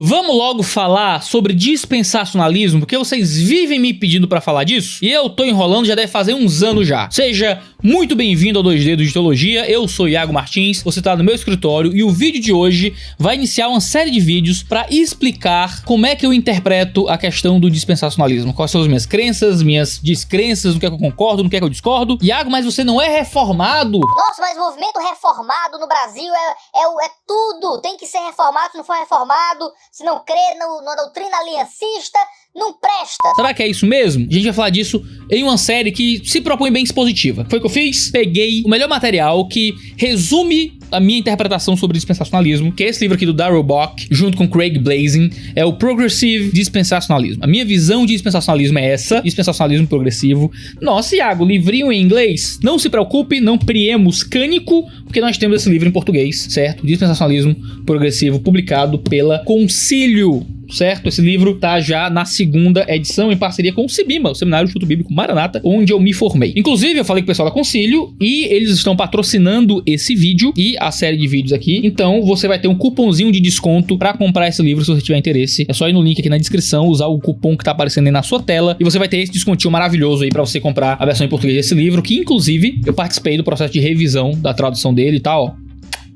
Vamos logo falar sobre dispensacionalismo, porque vocês vivem me pedindo pra falar disso, e eu tô enrolando já deve fazer uns anos já. Seja muito bem-vindo ao 2D de Teologia, eu sou Iago Martins, você tá no meu escritório, e o vídeo de hoje vai iniciar uma série de vídeos pra explicar como é que eu interpreto a questão do dispensacionalismo, quais são as minhas crenças, minhas descrenças, no que é que eu concordo, no que é que eu discordo. Iago, mas você não é reformado? Nossa, mas o movimento reformado no Brasil é tudo, tem que ser reformado, se não for reformado, se não crê na doutrina aliancista, não presta. Será que é isso mesmo? A gente vai falar disso em uma série que se propõe bem expositiva. Foi o que eu fiz? Peguei o melhor material que resume a minha interpretação sobre dispensacionalismo, que é esse livro aqui do Darrell Bock, junto com Craig Blazing, é o Progressive Dispensationalism. A minha visão de dispensacionalismo é essa, dispensacionalismo progressivo. Nossa, Iago, livrinho em inglês? Não se preocupe, não priemos cânico, porque nós temos esse livro em português, certo? Dispensacionalismo progressivo, publicado pela Concílio, certo? Esse livro tá já na segunda edição em parceria com o Sibima, o Seminário de Estudo Bíblico Maranata, onde eu me formei. Inclusive, eu falei com o pessoal da Concílio e eles estão patrocinando esse vídeo e a série de vídeos aqui. Então, você vai ter um cupomzinho de desconto pra comprar esse livro se você tiver interesse. É só ir no link aqui na descrição, usar o cupom que tá aparecendo aí na sua tela e você vai ter esse descontinho maravilhoso aí pra você comprar a versão em português desse livro, que inclusive eu participei do processo de revisão da tradução dele e tal, ó.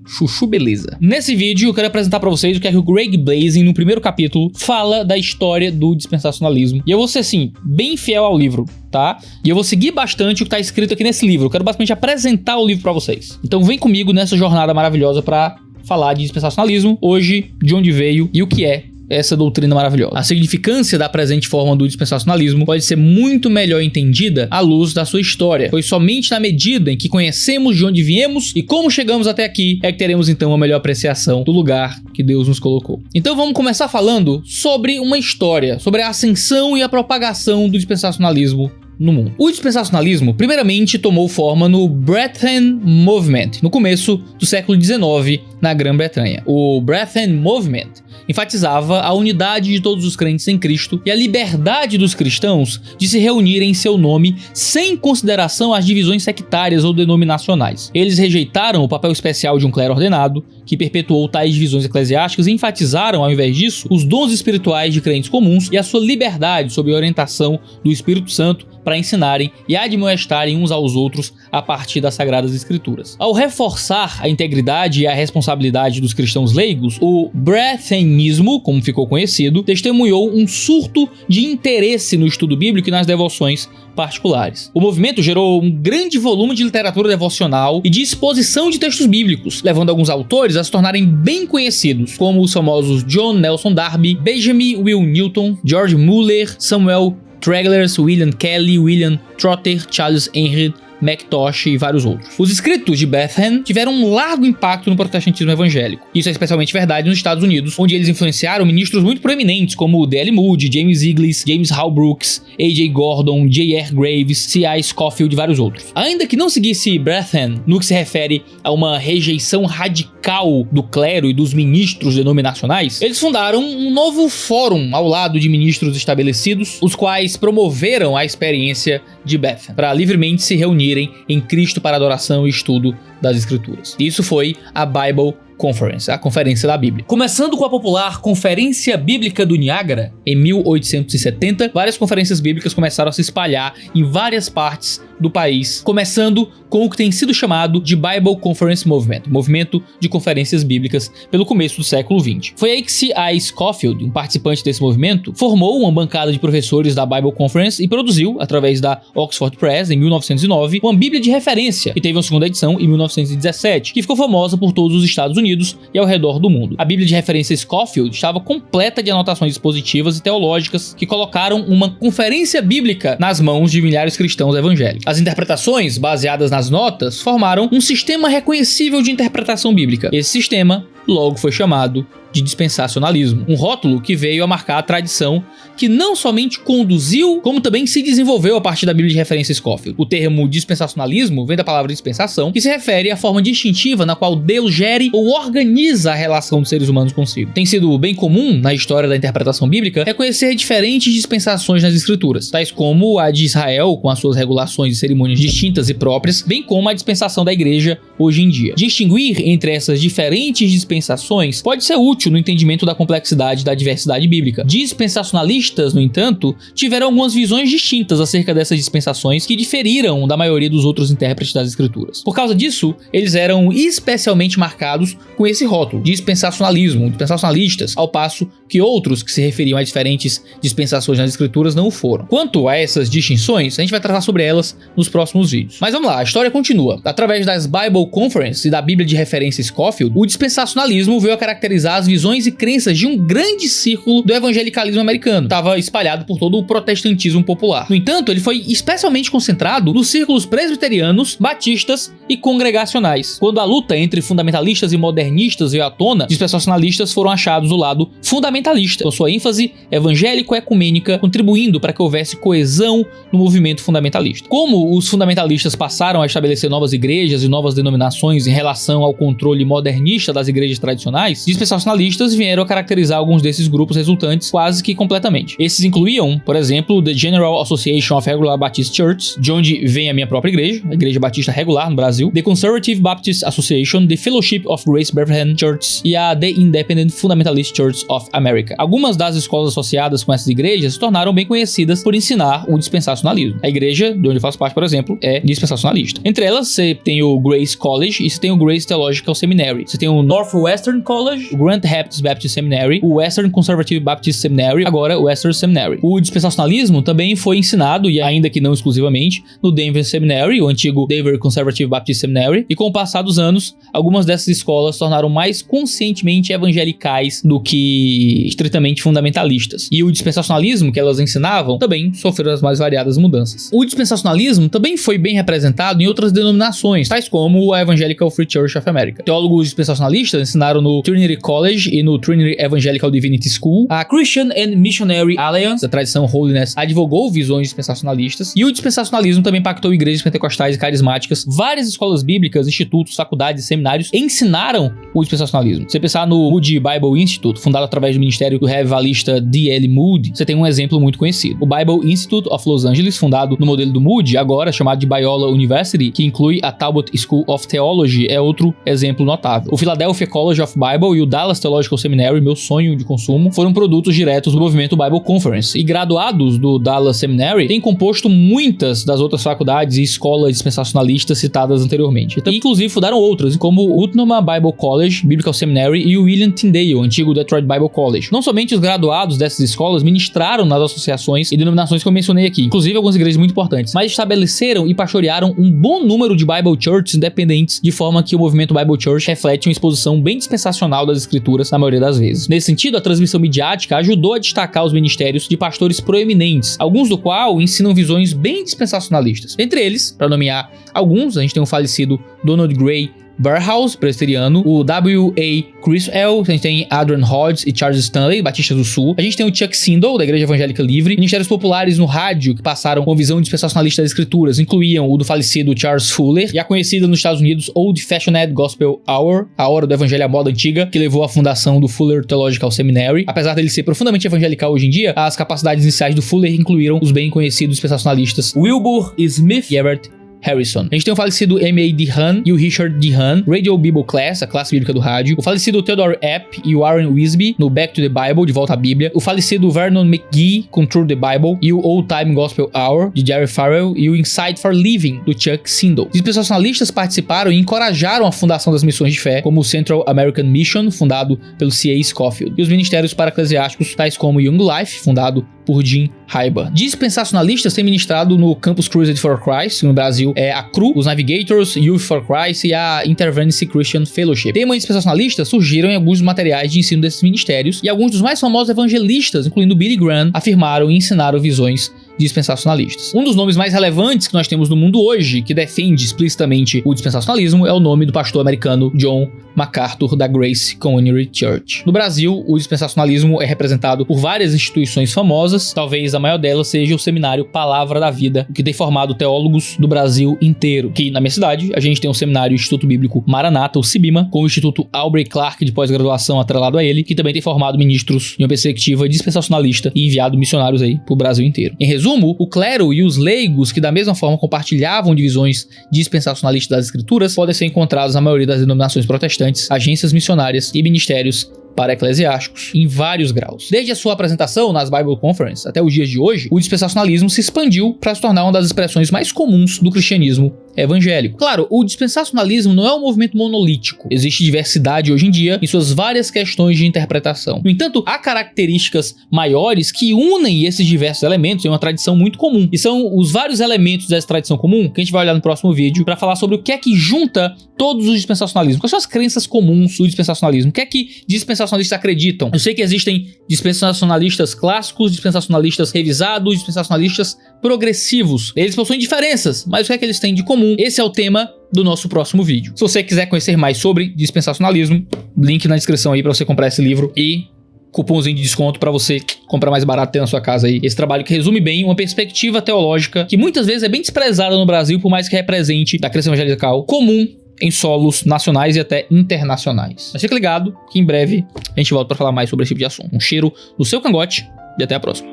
Chuchu beleza. Nesse vídeo eu quero apresentar pra vocês o que é que o Craig Blazing, no primeiro capítulo, fala da história do dispensacionalismo. E eu vou ser, assim, bem fiel ao livro, tá? E eu vou seguir bastante o que tá escrito aqui nesse livro. Eu quero basicamente apresentar o livro pra vocês. Então vem comigo nessa jornada maravilhosa pra falar de dispensacionalismo, hoje, de onde veio e o que é essa doutrina maravilhosa. A significância da presente forma do dispensacionalismo pode ser muito melhor entendida à luz da sua história, pois somente na medida em que conhecemos de onde viemos e como chegamos até aqui é que teremos então uma melhor apreciação do lugar que Deus nos colocou. Então vamos começar falando sobre uma história, sobre a ascensão e a propagação do dispensacionalismo no mundo. O dispensacionalismo, primeiramente, tomou forma no Brethren Movement, no começo do século XIX, na Grã-Bretanha. O Brethren Movement enfatizava a unidade de todos os crentes em Cristo e a liberdade dos cristãos de se reunirem em seu nome sem consideração às divisões sectárias ou denominacionais. Eles rejeitaram o papel especial de um clero ordenado, que perpetuou tais divisões eclesiásticas, e enfatizaram, ao invés disso, os dons espirituais de crentes comuns e a sua liberdade sob a orientação do Espírito Santo para ensinarem e admoestarem uns aos outros a partir das Sagradas Escrituras. Ao reforçar a integridade e a responsabilidade dos cristãos leigos, o Brethranismo, como ficou conhecido, testemunhou um surto de interesse no estudo bíblico e nas devoções particulares. O movimento gerou um grande volume de literatura devocional e de exposição de textos bíblicos, levando alguns autores a se tornarem bem conhecidos, como os famosos John Nelson Darby, Benjamin Will Newton, George Muller, Samuel Tregler, William Kelly, William Trotter, Charles Henry McTosh e vários outros. Os escritos de Brethren tiveram um largo impacto no protestantismo evangélico. Isso é especialmente verdade nos Estados Unidos, onde eles influenciaram ministros muito proeminentes como D.L. Moody, James Inglis, James Hall Brooks, A.J. Gordon, J.R. Graves, C.I. Scofield e vários outros. Ainda que não seguisse Brethren no que se refere a uma rejeição radical do clero e dos ministros denominacionais, eles fundaram um novo fórum ao lado de ministros estabelecidos, os quais promoveram a experiência de Brethren para livremente se reunirem em Cristo para adoração e estudo das Escrituras. Isso foi a Bible Conference, a Conferência da Bíblia. Começando com a popular Conferência Bíblica do Niágara, em 1870, várias conferências bíblicas começaram a se espalhar em várias partes do país, começando com o que tem sido chamado de Bible Conference Movement, movimento de conferências bíblicas, pelo começo do século XX. Foi aí que C.I. Scofield, um participante desse movimento, formou uma bancada de professores da Bible Conference e produziu, através da Oxford Press, em 1909, uma Bíblia de referência, que teve uma segunda edição em 1917, que ficou famosa por todos os Estados Unidos e ao redor do mundo. A Bíblia de referência Scofield estava completa de anotações expositivas e teológicas que colocaram uma conferência bíblica nas mãos de milhares de cristãos evangélicos. As interpretações, baseadas nas notas, formaram um sistema reconhecível de interpretação bíblica. Esse sistema logo foi chamado de dispensacionalismo, um rótulo que veio a marcar a tradição que não somente conduziu, como também se desenvolveu a partir da Bíblia de referência Scofield. O termo dispensacionalismo vem da palavra dispensação, que se refere à forma distintiva na qual Deus gere ou organiza a relação dos seres humanos consigo. Tem sido bem comum na história da interpretação bíblica reconhecer diferentes dispensações nas Escrituras, tais como a de Israel, com as suas regulações e cerimônias distintas e próprias, bem como a dispensação da Igreja hoje em dia. Distinguir entre essas diferentes dispensações dispensações pode ser útil no entendimento da complexidade da diversidade bíblica. Dispensacionalistas, no entanto, tiveram algumas visões distintas acerca dessas dispensações que diferiram da maioria dos outros intérpretes das escrituras. Por causa disso, eles eram especialmente marcados com esse rótulo, dispensacionalismo, dispensacionalistas, ao passo que outros que se referiam a diferentes dispensações nas escrituras não o foram. Quanto a essas distinções, a gente vai tratar sobre elas nos próximos vídeos. Mas vamos lá, a história continua. Através das Bible Conference e da Bíblia de referência Scofield, o dispensacionalismo veio a caracterizar as visões e crenças de um grande círculo do evangelicalismo americano. Estava espalhado por todo o protestantismo popular. No entanto, ele foi especialmente concentrado nos círculos presbiterianos, batistas e congregacionais. Quando a luta entre fundamentalistas e modernistas veio à tona, dispensacionalistas foram achados do lado fundamentalista, com sua ênfase evangélico-ecumênica, contribuindo para que houvesse coesão no movimento fundamentalista. Como os fundamentalistas passaram a estabelecer novas igrejas e novas denominações em relação ao controle modernista das igrejas tradicionais, dispensacionalistas vieram a caracterizar alguns desses grupos resultantes quase que completamente. Esses incluíam, por exemplo, The General Association of Regular Baptist Churches, de onde vem a minha própria igreja, a Igreja Batista Regular no Brasil, The Conservative Baptist Association, The Fellowship of Grace Brethren Churches e a The Independent Fundamentalist Church of America. Algumas das escolas associadas com essas igrejas se tornaram bem conhecidas por ensinar o dispensacionalismo. A igreja, de onde eu faço parte, por exemplo, é dispensacionalista. Entre elas, você tem o Grace College e você tem o Grace Theological Seminary. Você tem o Northwestern College, o Grand Rapids Baptist Seminary, o Western Conservative Baptist Seminary, agora o Western Seminary. O dispensacionalismo também foi ensinado, e ainda que não exclusivamente, no Denver Seminary, o antigo Denver Conservative Baptist Seminary, e com o passar dos anos, algumas dessas escolas se tornaram mais conscientemente evangelicais do que estritamente fundamentalistas. E o dispensacionalismo que elas ensinavam também sofreu as mais variadas mudanças. O dispensacionalismo também foi bem representado em outras denominações, tais como a Evangelical Free Church of America. Teólogos dispensacionalistas ensinaram no Trinity College e no Trinity Evangelical Divinity School. A Christian and Missionary Alliance, a tradição Holiness, advogou visões dispensacionalistas, e o dispensacionalismo também impactou igrejas pentecostais e carismáticas. Várias escolas bíblicas, institutos, faculdades e seminários ensinaram o dispensacionalismo. Se você pensar no Moody Bible Institute, fundado através do ministério do revivalista D.L. Moody, você tem um exemplo muito conhecido. O Bible Institute of Los Angeles, fundado no modelo do Moody, agora chamado de Biola University, que inclui a Talbot School of Theology, é outro exemplo notável. O Philadelphia College of Bible e o Dallas Theological Seminary, meu sonho de consumo, foram produtos diretos do movimento Bible Conference. E graduados do Dallas Seminary têm composto muitas das outras faculdades e escolas dispensacionalistas citadas anteriormente. E, inclusive, fundaram outras, como o Utnoma Bible College, Biblical Seminary e o William Tyndale, antigo Detroit Bible College. Não somente os graduados dessas escolas ministraram nas associações e denominações que eu mencionei aqui, inclusive algumas igrejas muito importantes, mas estabeleceram e pastorearam um bom número de Bible Churches independentes, de forma que o movimento Bible Church reflete uma exposição bem dispensacional das escrituras na maioria das vezes. Nesse sentido, a transmissão midiática ajudou a destacar os ministérios de pastores proeminentes, alguns do qual ensinam visões bem dispensacionalistas. Entre eles, para nomear alguns, a gente tem o falecido Donald Gray Barhouse, presbiteriano, o W.A. Criswell, a gente tem Adrian Hodges e Charles Stanley, batistas do Sul. A gente tem o Chuck Swindoll, da Igreja Evangélica Livre. Ministérios populares no rádio que passaram com visão dispensacionalista das escrituras incluíam o do falecido Charles Fuller e a conhecida nos Estados Unidos Old Fashioned Gospel Hour, a hora do evangelho à moda antiga, que levou à fundação do Fuller Theological Seminary. Apesar dele ser profundamente evangelical hoje em dia, as capacidades iniciais do Fuller incluíram os bem conhecidos dispensacionalistas Wilbur Smith e Everett Harrison. A gente tem o falecido M.A. Dehan e o Richard Dehan, Radio Bible Class, a classe bíblica do rádio. O falecido Theodore Epp e o Warren Wisby, no Back to the Bible, de volta à Bíblia. O falecido Vernon McGee, com Through the Bible. E o Old Time Gospel Hour, de Jerry Farrell. E o Insight for Living, do Chuck Swindoll. Dispensacionalistas participaram e encorajaram a fundação das missões de fé, como o Central American Mission, fundado pelo C.A. Scofield. E os ministérios para-eclesiásticos, tais como Young Life, fundado por Jim Haiba. Dispensacionalistas têm ministrado no Campus Crusade for Christ, no Brasil é a CRU, os Navigators, Youth for Christ e a Intervention Christian Fellowship. Temas dispensacionalistas surgiram em alguns materiais de ensino desses ministérios, e alguns dos mais famosos evangelistas, incluindo Billy Graham, afirmaram e ensinaram visões dispensacionalistas. Um dos nomes mais relevantes que nós temos no mundo hoje, que defende explicitamente o dispensacionalismo, é o nome do pastor americano John MacArthur, da Grace Community Church. No Brasil, o dispensacionalismo é representado por várias instituições famosas, talvez a maior delas seja o seminário Palavra da Vida, que tem formado teólogos do Brasil inteiro. Que na minha cidade, a gente tem o seminário Instituto Bíblico Maranata, o CIBIMA, com o Instituto Aubrey Clark de pós-graduação atrelado a ele, que também tem formado ministros em uma perspectiva dispensacionalista e enviado missionários aí pro Brasil inteiro. Em resumo, resumo, o clero e os leigos, que da mesma forma compartilhavam divisões dispensacionalistas das escrituras, podem ser encontrados na maioria das denominações protestantes, agências missionárias e ministérios para eclesiásticos, em vários graus. Desde a sua apresentação nas Bible Conference até os dias de hoje, o dispensacionalismo se expandiu para se tornar uma das expressões mais comuns do cristianismo evangélico. Claro, o dispensacionalismo não é um movimento monolítico. Existe diversidade hoje em dia em suas várias questões de interpretação. No entanto, há características maiores que unem esses diversos elementos em uma tradição muito comum. E são os vários elementos dessa tradição comum que a gente vai olhar no próximo vídeo para falar sobre o que é que junta todos os dispensacionalismos. Quais são as crenças comuns do dispensacionalismo? O que é que dispensacionalistas acreditam? Eu sei que existem dispensacionalistas clássicos, dispensacionalistas revisados, dispensacionalistas progressivos. Eles possuem diferenças, mas o que é que eles têm de comum? Esse é o tema do nosso próximo vídeo. Se você quiser conhecer mais sobre dispensacionalismo, link na descrição aí para você comprar esse livro e cupomzinho de desconto para você comprar mais barato ter na sua casa aí. Esse trabalho que resume bem uma perspectiva teológica que muitas vezes é bem desprezada no Brasil, por mais que represente da crença evangelical comum em solos nacionais e até internacionais. Mas fica ligado que em breve a gente volta para falar mais sobre esse tipo de assunto. Um cheiro no seu cangote e até a próxima.